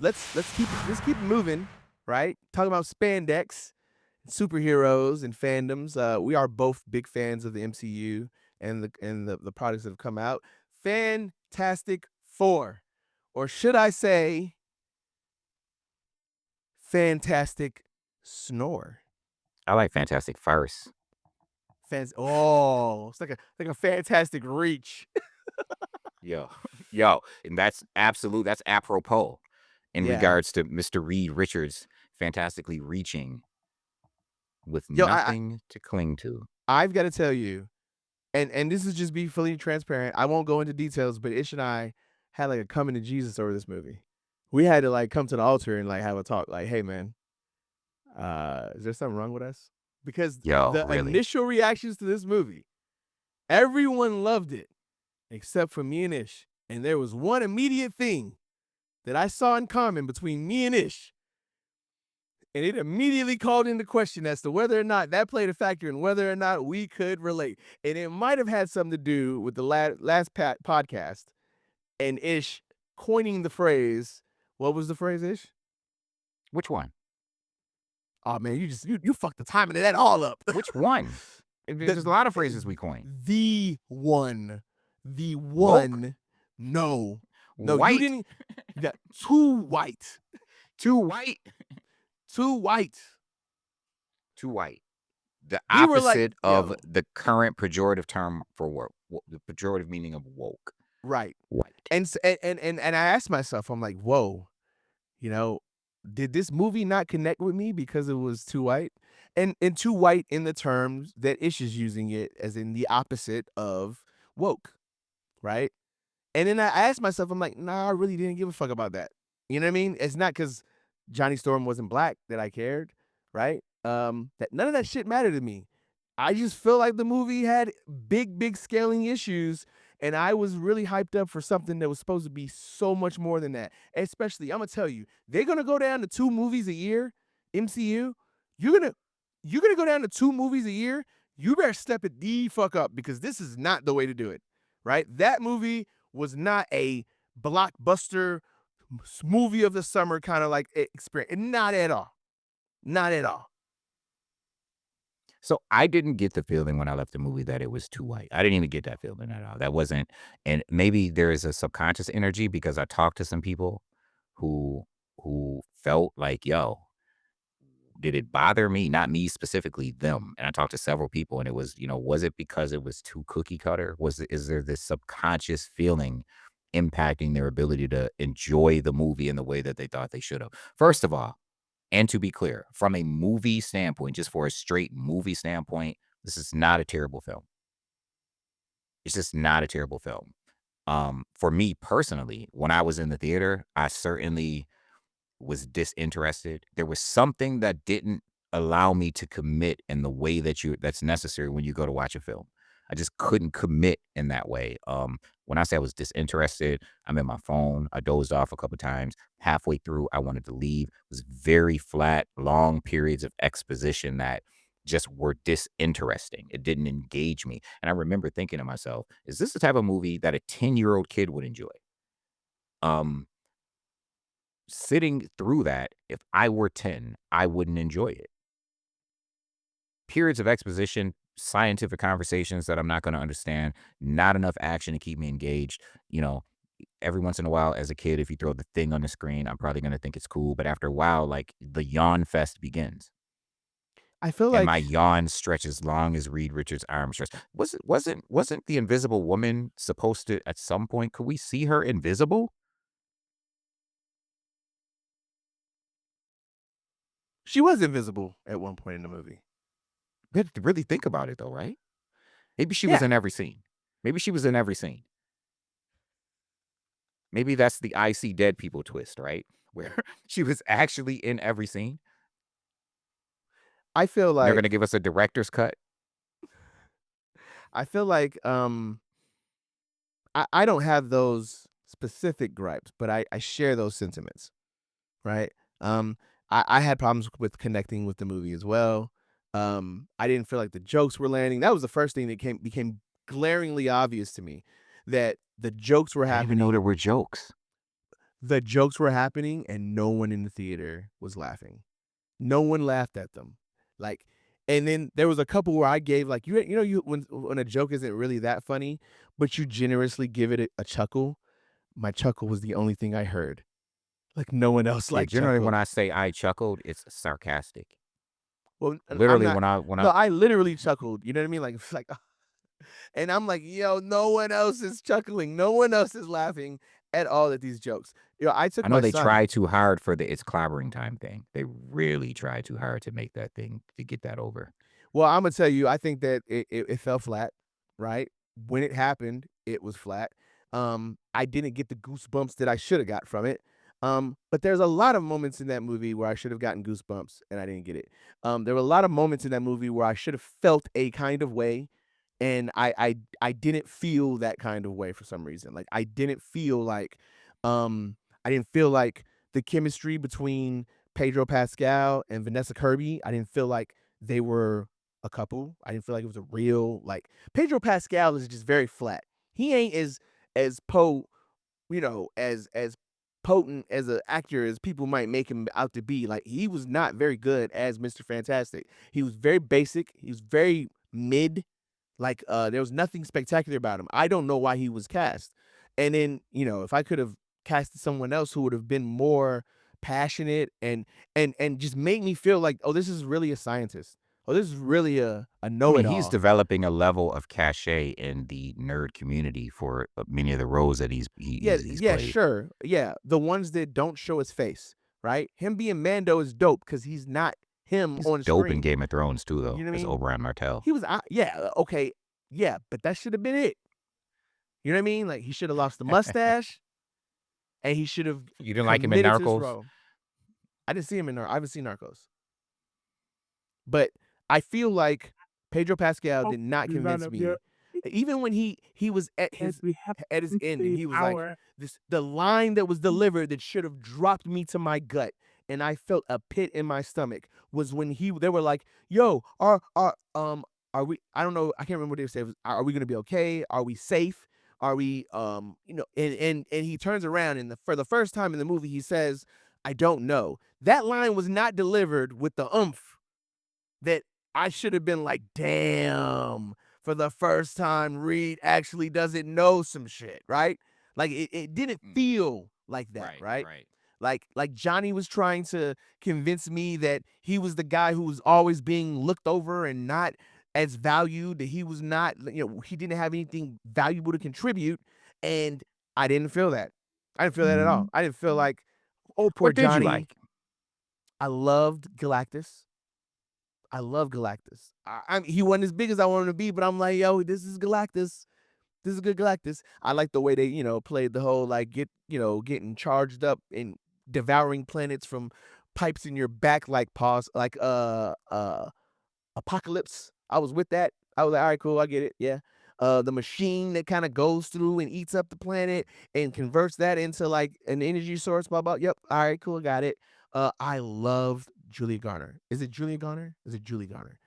let's keep it moving, right? Talking about spandex, superheroes, and fandoms. We are both big fans of the MCU and the products that have come out. Fantastic Four, or should I say, Fantastic Snore. I like Fantastic first. It's like a fantastic reach. Yo, yo, and that's apropos in Yeah. regards to Mr. Reed Richards fantastically reaching with Yo, nothing to cling to. I've got to tell you, and this is just be fully transparent. I won't go into details, but Ish and I had like a coming to Jesus over this movie. We had to like come to the altar and like have a talk. Like, hey man, is there something wrong with us? Because Yo, the really? initial reactions to this movie, everyone loved it except for me and Ish. And there was one immediate thing that I saw in common between me and Ish. And it immediately called into question as to whether or not that played a factor in whether or not we could relate. And it might have had something to do with the last podcast and Ish coining the phrase. What was the phrase, Ish? Which one? Oh man, you fucked the timing of that all up. Which one? the There's a lot of phrases we coin. the one, the Woke, one. No, no, you white, didn't. That too white, too white, too white. too white. The We were like, opposite of yo, the current pejorative term for woke, the pejorative meaning of woke. right. White. And I asked myself, I'm like, whoa, you know, did this movie not connect with me because it was too white? And too white in the terms that Ish is using it as in the opposite of woke, right? And then I asked myself, I'm like, nah, I really didn't give a fuck about that. You know what I mean? It's not because Johnny Storm wasn't black that I cared, right? That none of that shit mattered to me. I just feel like the movie had big scaling issues, and I was really hyped up for something that was supposed to be so much more than that. Especially, I'm gonna tell you, they're gonna go down to 2 movies a year, MCU. You're gonna you're gonna go down to 2 movies a year. You better step it the fuck up because this is not the way to do it, right? That movie was not a blockbuster movie of the summer kind of like experience. Not at all. Not at all. So I didn't get the feeling when I left the movie that it was too white. I didn't even get that feeling at all. That wasn't, and maybe there is a subconscious energy because I talked to some people who felt like, yo, did it bother me? Not me specifically, them. And I talked to several people, and it was, was it because it was too cookie cutter? Is there this subconscious feeling impacting their ability to enjoy the movie in the way that they thought they should have? First of all, and to be clear, from a movie standpoint, just for a straight movie standpoint, this is not a terrible film. It's just not a terrible film. For me personally, when I was in the theater, I certainly was disinterested. There was something that didn't allow me to commit in the way that's necessary when you go to watch a film. I just couldn't commit in that way. When I say I was disinterested, I'm in my phone. I dozed off a couple times. Halfway through, I wanted to leave. It was very flat, long periods of exposition that just were disinteresting. It didn't engage me. And I remember thinking to myself, is this the type of movie that a 10-year-old kid would enjoy? Um, Sitting through that, if I were 10, I wouldn't enjoy it. Periods of exposition, scientific conversations that I'm not gonna understand, not enough action to keep me engaged. You know, every once in a while as a kid, if you throw the thing on the screen, I'm probably gonna think it's cool, but after a while, like, the yawn fest begins, I feel and my like yawn stretches long as Reed Richards' arm stretch. Wasn't the Invisible Woman supposed to at some point could we see her invisible? she was invisible at one point in the movie. We had to really think about it though, right? Maybe she was Yeah. in every scene. Maybe she was in every scene. Maybe that's the I see dead people twist, right? Where she was actually in every scene. I feel And they're like gonna give us a director's cut. I feel like I don't have those specific gripes, but I share those sentiments, right? Um I had problems with connecting with the movie as well. I didn't feel like the jokes were landing. That was the first thing that became glaringly obvious to me that the jokes were I didn't even know there happening. were jokes. The jokes were happening and no one in the theater was laughing. No one laughed at them. Like, and then there was a couple where I gave like you know you when a joke isn't really that funny, but you generously give it a chuckle. My chuckle was the only thing I heard. Like no one else Yeah, like generally, when chuckled. I say I chuckled, it's sarcastic. Well, I'm Literally, not. when I No, I literally chuckled. You know what I mean? Like it's like, and I'm like, yo, no one else is chuckling. No one else is laughing at all at these jokes. I took I know my they son. try too hard for the "it's clobbering time" thing. They really try too hard to make that thing to get that over. Well, Imma tell you, I think that it fell flat, right? When it happened, it was flat. I didn't get the goosebumps that I shoulda got from it. But there's a lot of moments in that movie where I should have gotten goosebumps and I didn't get it. There were a lot of moments in that movie where I should have felt a kind of way, and I didn't feel that kind of way for some reason. Like, I didn't feel like the chemistry between Pedro Pascal and Vanessa Kirby, I didn't feel like they were a couple. I didn't feel like it was a real like Pedro Pascal is just very flat. He ain't as as potent as an actor as people might make him out to be. Like he was not very good as Mr. Fantastic. He was very basic. He was very mid. Like there was nothing spectacular about him. I don't know why he was cast. And then, if I could have casted someone else who would have been more passionate and just make me feel like, oh, this is really a scientist. Oh, this is really a I mean, he's know-it-all. developing a level of cachet in the nerd community for, many of the roles that Yeah, he's yeah, played. sure. Yeah, the ones that don't show his face, right? Him being Mando is dope because he's not him He's on dope in screen. Game of Thrones too, You though, know what I as mean? Oberyn Martell. He was, yeah, okay, yeah, but that should have been it. You know what I mean? Like he should have lost the mustache, and he should have You didn't like him in committed to this Narcos? role. I didn't see him in I haven't seen Narcos, but I feel like Pedro Pascal Hope did not is none convince of your me. Even when he was and we have at his end and the he was like power. the line that was delivered that should have dropped me to my gut and I felt a pit in my stomach was when they were like, "Yo, are we I don't know, I can't remember what they said. Are we going to be okay? Are we safe? Are we and he turns around and for the first time in the movie he says, "I don't know." That line was not delivered with the oomph that I should have been like, damn, for the first time, Reed actually doesn't know some shit, right? Like it didn't Mm, feel like that, right, right? right. Like Johnny was trying to convince me that he was the guy who was always being looked over and not as valued, that he was not, he didn't have anything valuable to contribute. And I didn't feel that. I didn't feel that at all. Mhm. I didn't feel like, oh, poor What did you Johnny. like? I loved Galactus. I love Galactus. He wasn't as big as I wanted him to be, but I'm like, yo, this is Galactus. This is good Galactus. I like the way they, played the whole like getting charged up and devouring planets from pipes in your back like pause like Apocalypse. I was with that. I was like, all right, cool, I get it. Yeah. The machine that kind of goes through and eats up the planet and converts that into like an energy source, blah blah. Yep. All right, cool, got it. I loved Julia Garner. Is it Julia Garner? Is it Julie Garner?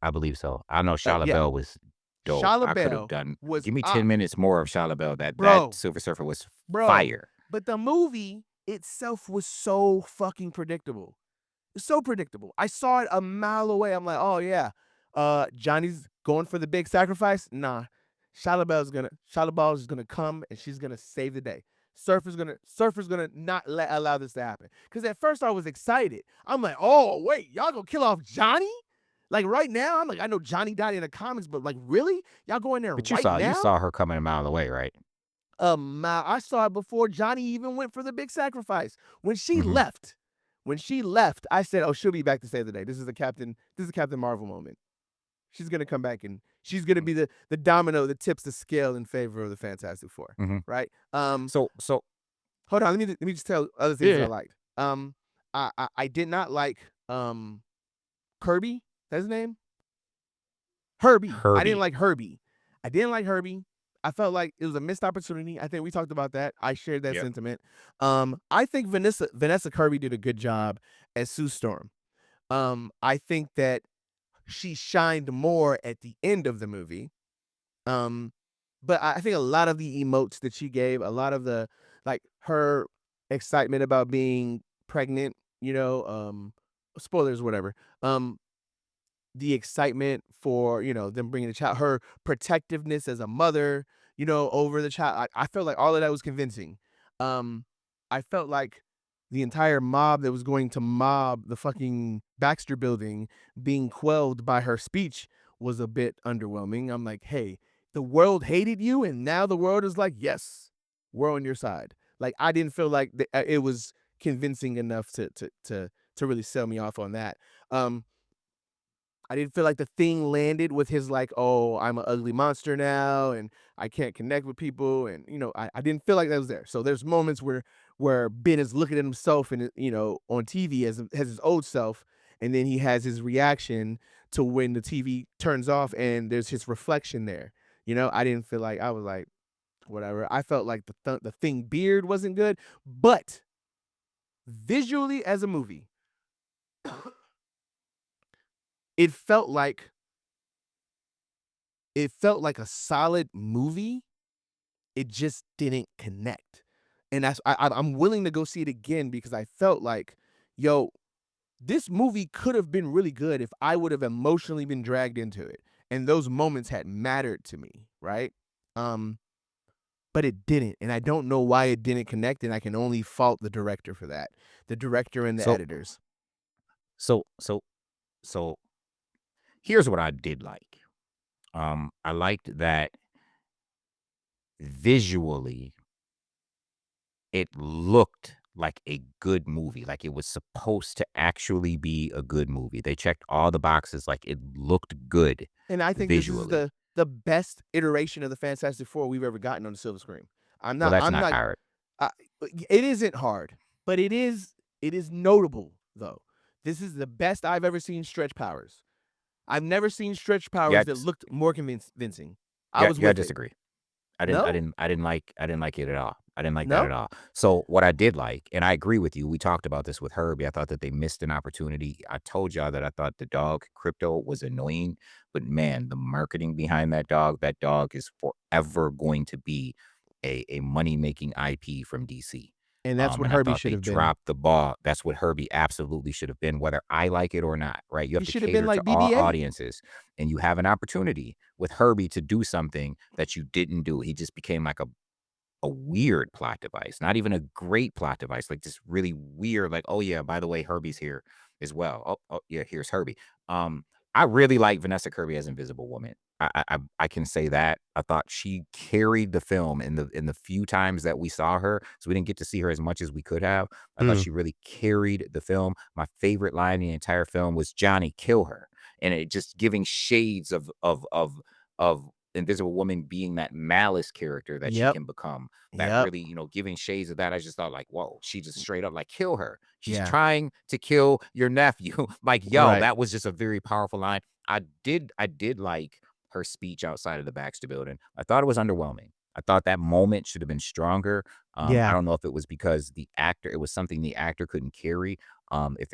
I believe so. I know Shia Yeah. LaBeouf was dope. Shia I could have LaBeouf done was give me 10 minutes more of Shia LaBeouf. That bro, Silver Surfer was bro. fire. But the movie itself was so fucking predictable. So predictable. I saw it a mile away. I'm like, oh yeah, Johnny's going for the big sacrifice. Nah, Shia LaBeouf is gonna come and she's gonna save the day. Surfer's gonna not allow this to happen. Because at first I was excited. I'm like, oh wait, y'all gonna kill off Johnny? Like right now, I'm like, I know Johnny died in the comics, but like really, y'all go in there But right you now? saw her coming a mile away, right? I saw it before Johnny even went for the big sacrifice. Mhm. When she left, I said, "Oh, she'll be back to save the day. This is a Captain Marvel moment. She's gonna come back and she's gonna be the domino that tips the scale in favor of the Fantastic Four." Mhm. Right? So Hold on. Let me just tell other things that I yeah, liked. I did not like Kirby. That's his name. Herbie. I didn't Herbie. like Herbie. I didn't like Herbie. I felt like it was a missed opportunity. I think we talked about that. I shared that Yep. sentiment. I think Vanessa Kirby did a good job as Sue Storm. I think that she shined more at the end of the movie. Um, but I think a lot of the emotes that she gave, a lot of the like her. excitement about being pregnant, spoilers, whatever. Um, the excitement for, them bringing the child, her protectiveness as a mother, over the child. I felt like all of that was convincing. Um, I felt like the entire mob that was going to mob the fucking Baxter building being quelled by her speech was a bit underwhelming. I'm like, hey, the world hated you, and now the world is like, yes, we're on your side. Like, I didn't feel like it was convincing enough to really sell me off on that. Um, I didn't feel like the thing landed with his like, "Oh, I'm an ugly monster now, and I can't connect with people," and, I didn't feel like that was there. So there's moments where Ben is looking at himself and, on TV as his old self, and then he has his reaction to when the TV turns off and there's his reflection there. I didn't feel like I was like, whatever. I felt like the thing beard wasn't good, but visually as a movie, it felt like it felt like a solid movie. It just didn't connect. And I'm willing to go see it again because I felt like, yo, this movie could have been really good if I would have emotionally been dragged into it. And those moments had mattered to me, right? Um, but it didn't. And I don't know why it didn't connect. And I can only fault the director for that. The director and the So editors. so so so here's what I did like. I liked that visually it looked like a good movie, like it was supposed to actually be a good movie. They checked all the boxes, like it looked good And I think this is visually. the best iteration of the Fantastic Four we've ever gotten on the silver screen. I'm Well, not that's I'm not not hard. I it isn't hard, but it is notable though. This is the best I've ever seen stretch powers. I've never seen stretch Yeah, powers that looked more convincing. I yeah, was yeah, I with it. disagree. No? I didn't like it at all. I didn't like that No? at all. So what I did like, and I agree with you, we talked about this with Herbie. I thought that they missed an opportunity. I told y'all that I thought the dog Crypto was annoying, but man, the marketing behind that dog is forever going to be a money making IP from DC. And that's what And I Herbie thought should they have been. dropped the ball. That's what Herbie absolutely should have been, whether I like it or not, right? You He have to should have been cater to like all BB-8. audiences, and you have an opportunity with Herbie to do something that you didn't do. He just became like a weird plot device, not even a great plot device, like just really weird. Like, oh yeah, by the way, Herbie's here as well. Oh yeah, here's Herbie. Um, I really like Vanessa Kirby as Invisible Woman. I can say that. I thought she carried the film in the few times that we saw her. So we didn't get to see her as much as we could have. I thought Mm. she really carried the film. My favorite line in the entire film was Johnny, kill her. And it just giving shades of Invisible Woman being that malice character that she Yep. can become, that Yep. really, giving shades of that. I just thought like, whoa, she just straight up like kill her. She's Yeah. trying to kill your nephew. Like, yo, Right. that was just a very powerful line. I did like her speech outside of the Baxter building. I thought it was underwhelming. I thought that moment should have been stronger. I Yeah. don't know if it was because it was something the actor couldn't carry. If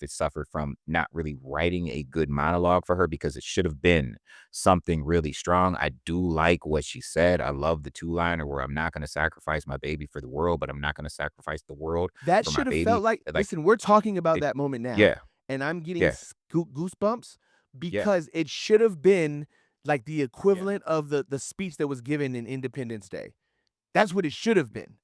it suffered from not really writing a good monologue for her, because it should have been something really strong. I do like what she said. I love the two-liner where I'm not gonna sacrifice my baby for the world, but I'm not gonna sacrifice the world That for my should have baby. felt like, Like listen, we're talking about it that moment now, yeah, and I'm getting yeah, goosebumps yeah, because it should have been like the yeah. equivalent of the speech that was given in Independence Day. That's what it should have been.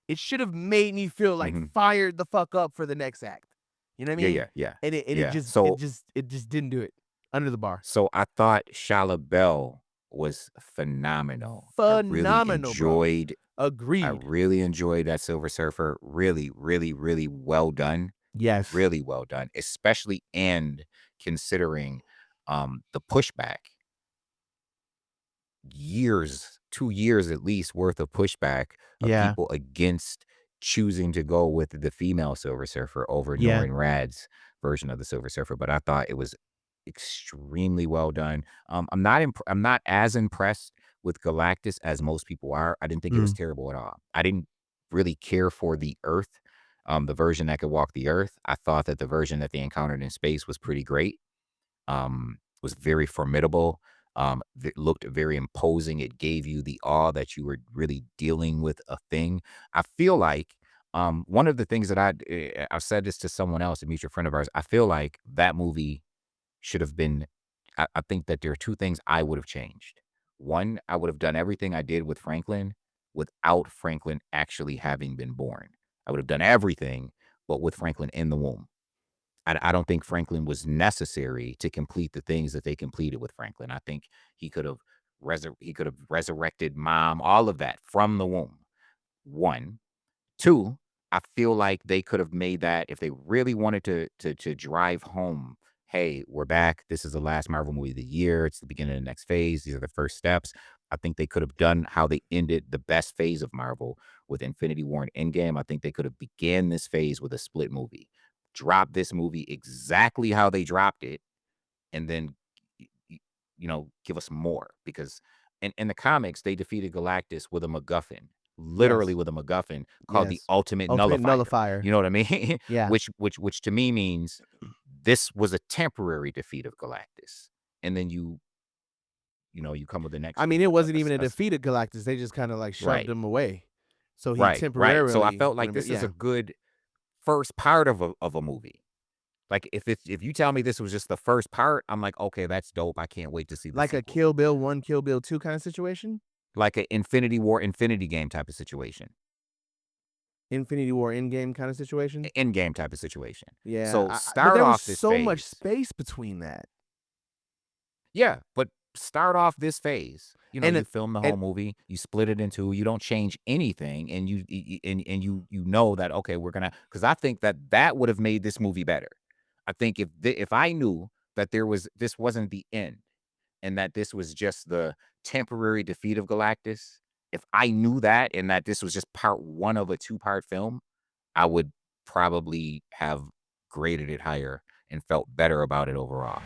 It should have made me feel like Mhm. fired the fuck up for the next act. You know what I Yeah, mean? yeah, yeah, And it yeah. just it So just it just didn't do it. Under the bar. so I thought Shala Bell was phenomenal. Phenomenal, bro. I Agreed. really enjoyed that Silver Surfer. Really, really, really well done. Yes. Really well done, especially and considering the pushback. Years, 2 years at least worth of pushback of Yeah. people against choosing to go with the female Silver Surfer over Yeah. Norrin Rad's version of the Silver Surfer, but I thought it was extremely well done. I'm not as impressed with Galactus as most people are. I didn't think it was Mm. terrible at all. I didn't really care for the Earth, the version that could walk the Earth. I thought that the version that they encountered in space was pretty great. Was very formidable. It looked very imposing. It gave you the awe that you were really dealing with a thing. I feel like One of the things that I've said this to someone else, a mutual friend of ours. I feel like that movie should have been. I think that there are two things I would have changed. One, I would have done everything I did with Franklin without Franklin actually having been born. I would have done everything, but with Franklin in the womb. I don't think Franklin was necessary to complete the things that they completed with Franklin. I think he could have he could have resurrected mom, all of that from the womb. One. Two, I feel like they could have made that if they really wanted to drive home, "Hey, we're back. This is the last Marvel movie of the year. It's the beginning of the next phase. These are the first steps." I think they could have done how they ended the best phase of Marvel with Infinity War and Endgame. I think they could have began this phase with a split movie. Drop this movie exactly how they dropped it, and then y- y- give us more, because in the comics they defeated Galactus with a MacGuffin, literally Yes, with a MacGuffin called the yes. Ultimate Ultimate Nullifier. nullifier. You know what I mean? Yeah. Which to me means this was a temporary defeat of Galactus, and then you come with the next I mean, it wasn't even a a defeat of Galactus, they just kinda, like, shoved right, him away. So he right. So I temporarily felt like wouldn't be this is a yeah. good first part of a movie. Like if you tell me this was just the first part, I'm like, okay, that's dope. I can't wait to see the Like a sequel. Kill Bill 1, Kill Bill 2 kinda situation? Like a Infinity War, Infinity Game type of situation, Infinity War Endgame kinda situation? Endgame type of situation. Yeah, So but start there was off this so much phase. space between that. Yeah, but start off this phase. And You it film the and whole movie, you split it in two, you don't change anything, and you know that, okay, we're gonna, because I think that that would have made this movie better. I think if I knew that this wasn't the end, and that this was just the temporary defeat of Galactus, if I knew that and that this was just part one of a two-part film, I would probably have graded it higher and felt better about it overall.